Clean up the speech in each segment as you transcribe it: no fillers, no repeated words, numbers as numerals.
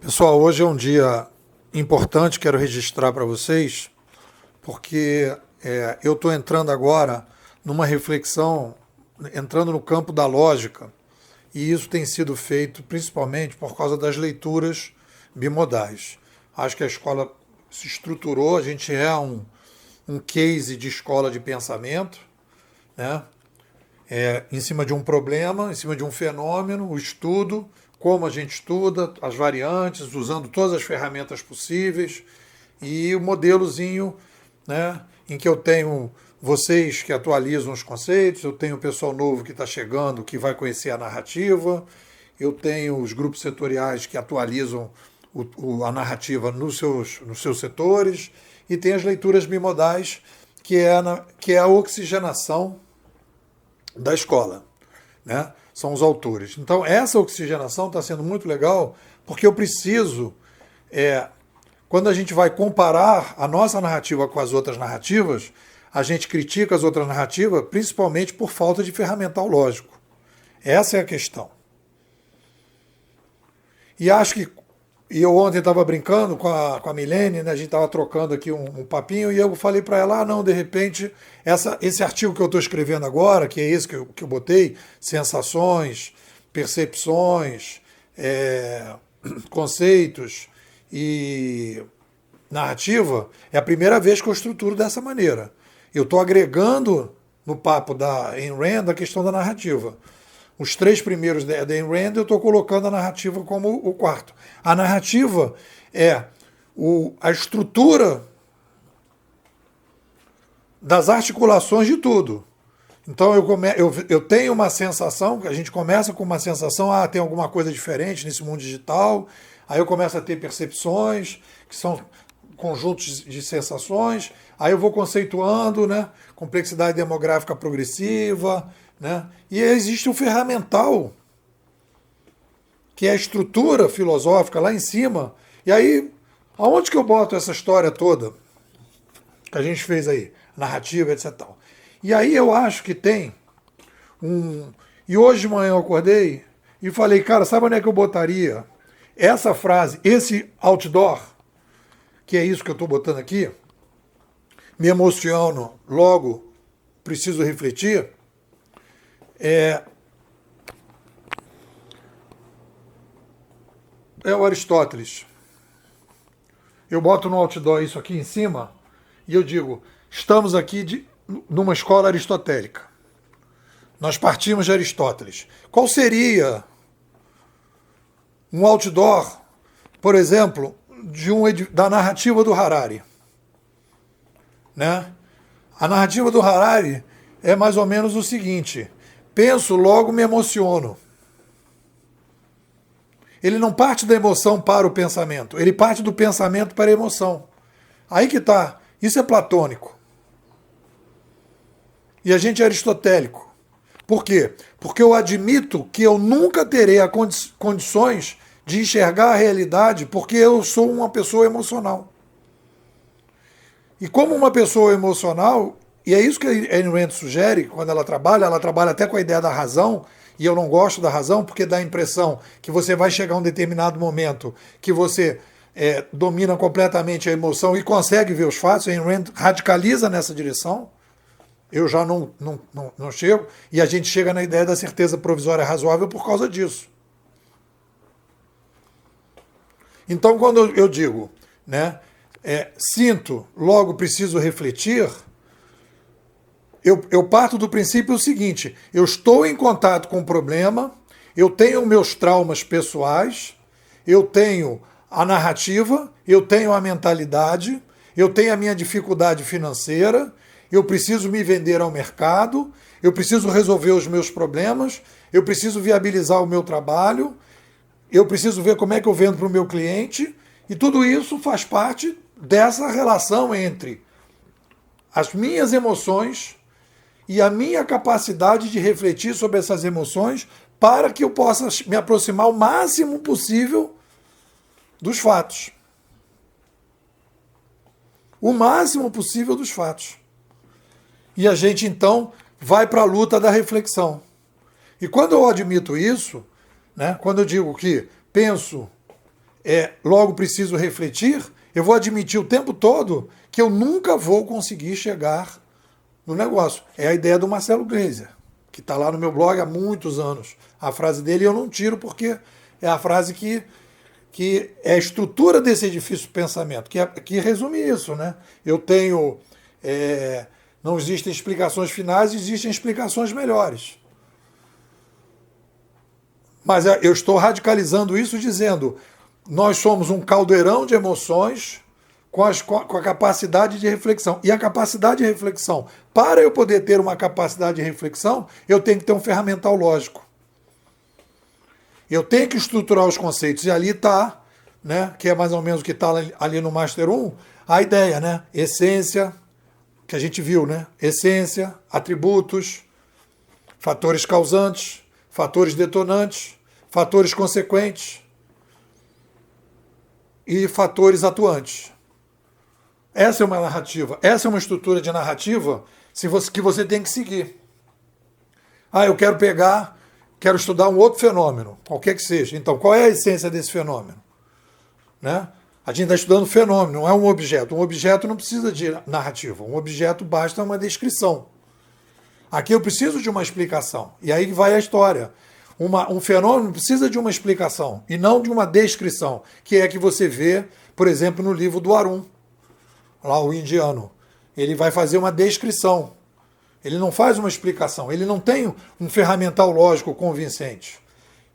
Pessoal, hoje é um dia importante, quero registrar para vocês, porque eu estou entrando agora numa reflexão, entrando no campo da lógica, e isso tem sido feito principalmente por causa das leituras bimodais. Acho que a escola se estruturou, a gente é um case de escola de pensamento, né? Em cima de um problema, em cima de um fenômeno, o estudo, como a gente estuda, as variantes, usando todas as ferramentas possíveis, e o modelozinho, né, em que eu tenho vocês que atualizam os conceitos, eu tenho o pessoal novo que está chegando, que vai conhecer a narrativa, eu tenho os grupos setoriais que atualizam a narrativa nos seus setores, e tem as leituras bimodais, que é a oxigenação da escola, né? São os autores. Então, essa oxigenação está sendo muito legal, porque eu preciso, quando a gente vai comparar a nossa narrativa com as outras narrativas, a gente critica as outras narrativas, principalmente por falta de ferramental lógico. Essa é a questão. E acho que eu ontem estava brincando com a Milene, né? A gente estava trocando aqui um papinho, e eu falei para ela, não, de repente, esse artigo que eu estou escrevendo agora, que é esse que eu botei, sensações, percepções, conceitos e narrativa, é a primeira vez que eu estruturo dessa maneira. Eu estou agregando no papo da Ayn Rand a questão da narrativa. Os três primeiros da Ayn Rand, eu estou colocando a narrativa como o quarto. A narrativa é a estrutura das articulações de tudo. Então eu tenho uma sensação, a gente começa com uma sensação, tem alguma coisa diferente nesse mundo digital, aí eu começo a ter percepções, que são conjuntos de sensações, aí eu vou conceituando, né, complexidade demográfica progressiva, né? E existe um ferramental, que é a estrutura filosófica lá em cima. E aí, aonde que eu boto essa história toda que a gente fez aí? Narrativa, etc. E aí eu acho que tem E hoje de manhã eu acordei e falei, cara, sabe onde é que eu botaria essa frase, esse outdoor, que é isso que eu estou botando aqui? Me emociono, logo preciso refletir. É o Aristóteles. Eu boto no outdoor isso aqui em cima e eu digo, estamos aqui numa escola aristotélica. Nós partimos de Aristóteles. Qual seria um outdoor, por exemplo, da narrativa do Harari? Né? A narrativa do Harari é mais ou menos o seguinte: penso, logo me emociono. Ele não parte da emoção para o pensamento, ele parte do pensamento para a emoção. Aí que está. Isso é platônico. E a gente é aristotélico. Por quê? Porque eu admito que eu nunca terei condições de enxergar a realidade, porque eu sou uma pessoa emocional. E como uma pessoa emocional, e é isso que a Ayn Rand sugere quando ela trabalha até com a ideia da razão, e eu não gosto da razão porque dá a impressão que você vai chegar a um determinado momento que você domina completamente a emoção e consegue ver os fatos. A Ayn Rand radicaliza nessa direção. Eu já não chego, e a gente chega na ideia da certeza provisória razoável por causa disso. Então, quando eu digo, né, sinto, logo preciso refletir, eu parto do princípio seguinte: eu estou em contato com o problema, eu tenho meus traumas pessoais, eu tenho a narrativa, eu tenho a mentalidade, eu tenho a minha dificuldade financeira, eu preciso me vender ao mercado, eu preciso resolver os meus problemas, eu preciso viabilizar o meu trabalho, eu preciso ver como é que eu vendo para o meu cliente, e tudo isso faz parte dessa relação entre as minhas emoções e a minha capacidade de refletir sobre essas emoções para que eu possa me aproximar o máximo possível dos fatos. O máximo possível dos fatos. E a gente, então, vai para a luta da reflexão. E quando eu admito isso, né, quando eu digo que penso, logo preciso refletir, eu vou admitir o tempo todo que eu nunca vou conseguir chegar no negócio. É a ideia do Marcelo Gleiser, que está lá no meu blog há muitos anos. A frase dele eu não tiro porque é a frase que é a estrutura desse edifício de pensamento, que resume isso, né? Eu tenho... não existem explicações finais, existem explicações melhores. Mas eu estou radicalizando isso dizendo, nós somos um caldeirão de emoções com a capacidade de reflexão. E a capacidade de reflexão, para eu poder ter uma capacidade de reflexão, eu tenho que ter um ferramental lógico. Eu tenho que estruturar os conceitos. E ali está, né, que é mais ou menos o que está ali no Master 1, a ideia, né? Essência, que a gente viu, né? Essência, atributos, fatores causantes, fatores detonantes, fatores consequentes e fatores atuantes. Essa é uma narrativa, essa é uma estrutura de narrativa que você tem que seguir. Eu quero estudar um outro fenômeno, qualquer que seja. Então, qual é a essência desse fenômeno? Né? A gente está estudando fenômeno, não é um objeto. Um objeto não precisa de narrativa, um objeto basta uma descrição. Aqui eu preciso de uma explicação, e aí vai a história. Um fenômeno precisa de uma explicação, e não de uma descrição, que é que você vê, por exemplo, no livro do Arun, lá o indiano. Ele vai fazer uma descrição, ele não faz uma explicação, ele não tem um ferramental lógico convincente.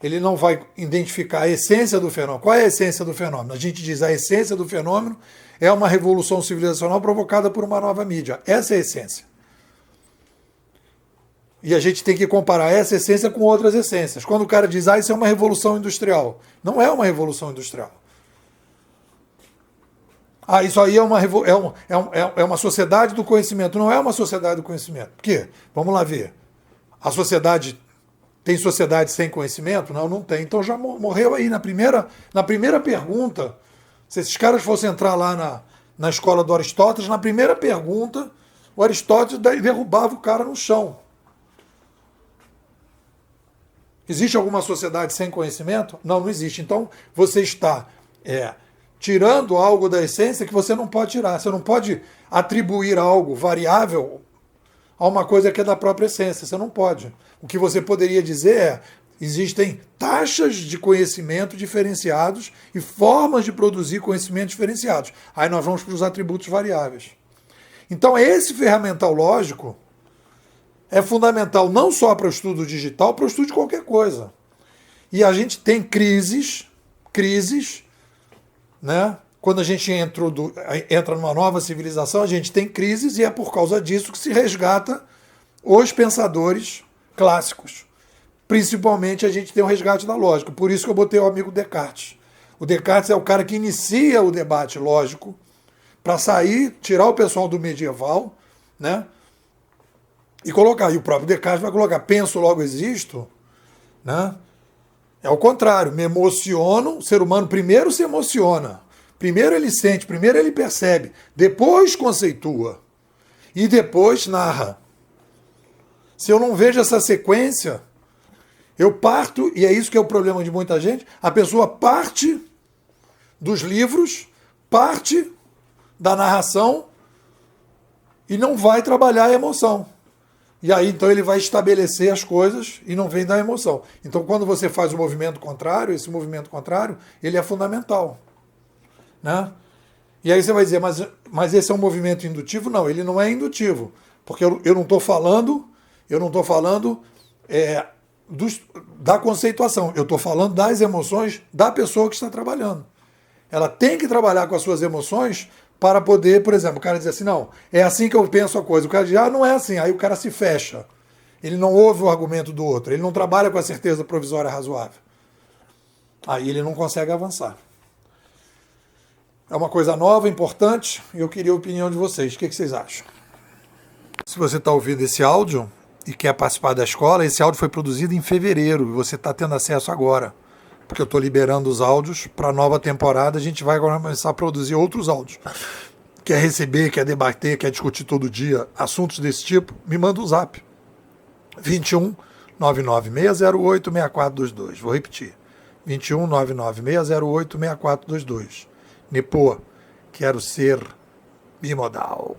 Ele não vai identificar a essência do fenômeno. Qual é a essência do fenômeno? A gente diz a essência do fenômeno é uma revolução civilizacional provocada por uma nova mídia. Essa é a essência. E a gente tem que comparar essa essência com outras essências. Quando o cara diz, isso é uma revolução industrial. Não é uma revolução industrial. Isso aí é uma sociedade do conhecimento. Não é uma sociedade do conhecimento. Por quê? Vamos lá ver. A sociedade tem sociedade sem conhecimento? Não, não tem. Então já morreu aí na primeira pergunta. Se esses caras fossem entrar lá na escola do Aristóteles, na primeira pergunta, o Aristóteles derrubava o cara no chão. Existe alguma sociedade sem conhecimento? Não, não existe. Então você está tirando algo da essência que você não pode tirar. Você não pode atribuir algo variável a uma coisa que é da própria essência. Você não pode. O que você poderia dizer existem taxas de conhecimento diferenciados e formas de produzir conhecimento diferenciados. Aí nós vamos para os atributos variáveis. Então esse ferramental lógico é fundamental não só para o estudo digital, para o estudo de qualquer coisa. E a gente tem crises, né? Quando a gente entra numa nova civilização, a gente tem crises e é por causa disso que se resgata os pensadores clássicos. Principalmente a gente tem o resgate da lógica. Por isso que eu botei o amigo Descartes. O Descartes é o cara que inicia o debate lógico para sair, tirar o pessoal do medieval, né? E colocar. E o próprio Descartes vai colocar, penso, logo existo, né? É o contrário, me emociono, o ser humano primeiro se emociona, primeiro ele sente, primeiro ele percebe, depois conceitua e depois narra. Se eu não vejo essa sequência, eu parto, e é isso que é o problema de muita gente, a pessoa parte dos livros, parte da narração e não vai trabalhar a emoção. E aí, então, ele vai estabelecer as coisas e não vem da emoção. Então, quando você faz o movimento contrário, esse movimento contrário, ele é fundamental. Né? E aí você vai dizer, mas esse é um movimento indutivo? Não, ele não é indutivo. Porque eu não estou falando da conceituação. Eu estou falando das emoções da pessoa que está trabalhando. Ela tem que trabalhar com as suas emoções para poder, por exemplo, o cara diz assim, não, é assim que eu penso a coisa. O cara diz, não é assim. Aí o cara se fecha. Ele não ouve o argumento do outro. Ele não trabalha com a certeza provisória razoável. Aí ele não consegue avançar. É uma coisa nova, importante, e eu queria a opinião de vocês. O que vocês acham? Se você está ouvindo esse áudio e quer participar da escola, esse áudio foi produzido em fevereiro e você está tendo acesso agora. Porque eu estou liberando os áudios para a nova temporada, a gente vai agora começar a produzir outros áudios. Quer receber, quer debater, quer discutir todo dia assuntos desse tipo, me manda um zap. 21 99608 6422. Vou repetir. 21 99608 6422. Nipô, quero ser bimodal.